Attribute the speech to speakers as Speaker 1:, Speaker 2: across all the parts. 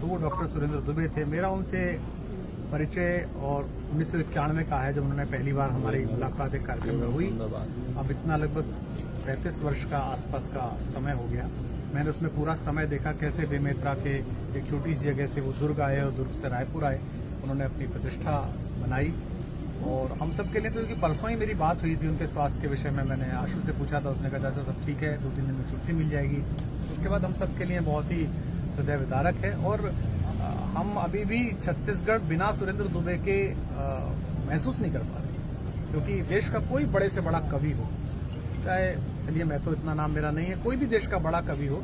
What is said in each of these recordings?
Speaker 1: तो वो डॉक्टर सुरेंद्र दुबे थे। मेरा उनसे परिचय और 1991 का है, जब उन्होंने पहली बार हमारी मुलाकात एक कार्यक्रम में हुई। अब इतना लगभग 35 वर्ष का आसपास का समय हो गया। मैंने उसमें पूरा समय देखा कैसे बेमेतरा के एक छोटी सी जगह से वो दुर्ग आए और दुर्ग से रायपुर आए, उन्होंने अपनी प्रतिष्ठा बनाई। और हम सब के लिए तो, क्योंकि परसों ही मेरी बात हुई थी उनके स्वास्थ्य के विषय में, मैंने आशु से पूछा था, उसने कहा चाचा सब ठीक है, 2-3 दिन में छुट्टी मिल जाएगी। उसके बाद हम सब के लिए बहुत ही हृदय विदारक है। और हम अभी भी छत्तीसगढ़ बिना सुरेंद्र दुबे के महसूस नहीं कर पा रहे, क्योंकि देश का कोई बड़े से बड़ा कवि हो, चाहे, चलिए मैं तो इतना नाम मेरा नहीं है, कोई भी देश का बड़ा कवि हो,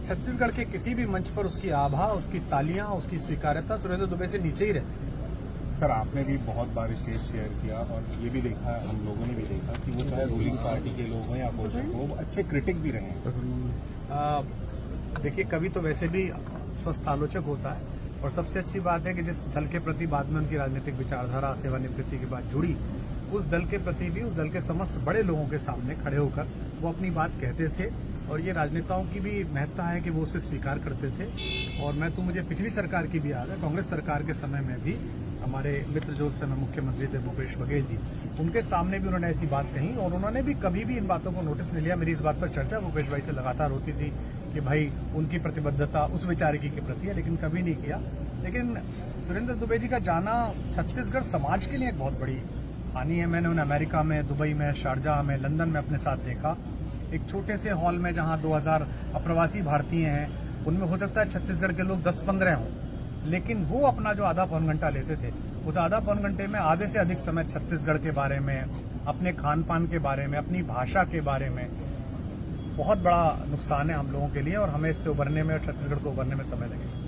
Speaker 1: छत्तीसगढ़ के किसी भी मंच पर उसकी आभा, उसकी तालियां, उसकी स्वीकार्यता सुरेंद्र दुबे से नीचे ही रहती है।
Speaker 2: सर, आपने भी बहुत बार स्टेज शेयर किया और ये भी देखा, हम लोगों ने भी देखा कि वो चाहे रूलिंग पार्टी के लोग हों या अपोजिशन हो, वो अच्छे क्रिटिक भी रहे हैं।
Speaker 1: देखिए, कवि तो वैसे भी स्वस्थ आलोचक होता है, और सबसे अच्छी बात है कि जिस दल के प्रति बाद में उनकी राजनीतिक विचारधारा सेवानिवृत्ति के बाद जुड़ी, उस दल के प्रति भी, उस दल के समस्त बड़े लोगों के सामने खड़े होकर वो अपनी बात कहते थे। और ये राजनेताओं की भी महत्ता है कि वो उसे स्वीकार करते थे। और मुझे पिछली सरकार की भी याद है, कांग्रेस सरकार के समय में भी हमारे मित्र जो उस समय मुख्यमंत्री थे भूपेश बघेल जी, उनके सामने भी उन्होंने ऐसी बात कही, और उन्होंने भी कभी भी इन बातों को नोटिस नहीं लिया। मेरी इस बात पर चर्चा भूपेश भाई से लगातार होती थी कि भाई उनकी प्रतिबद्धता उस विचारिकी के प्रति है, लेकिन कभी नहीं किया। लेकिन सुरेंद्र दुबे जी का जाना छत्तीसगढ़ समाज के लिए एक बहुत बड़ी हानि है। मैंने उन्हें अमेरिका में, दुबई में, शारजाह में, लंदन में अपने साथ देखा। एक छोटे से हॉल में जहां 2000 अप्रवासी भारतीय हैं, उनमें हो सकता है छत्तीसगढ़ के लोग 10-15 हों, लेकिन वो अपना जो आधा पौन घंटा लेते थे, उस आधा पौन घंटे में आधे से अधिक समय छत्तीसगढ़ के बारे में, अपने खान पान के बारे में, अपनी भाषा के बारे में। बहुत बड़ा नुकसान है हम लोगों के लिए, और हमें इससे उभरने में और छत्तीसगढ़ को उभरने में समय लगेगा।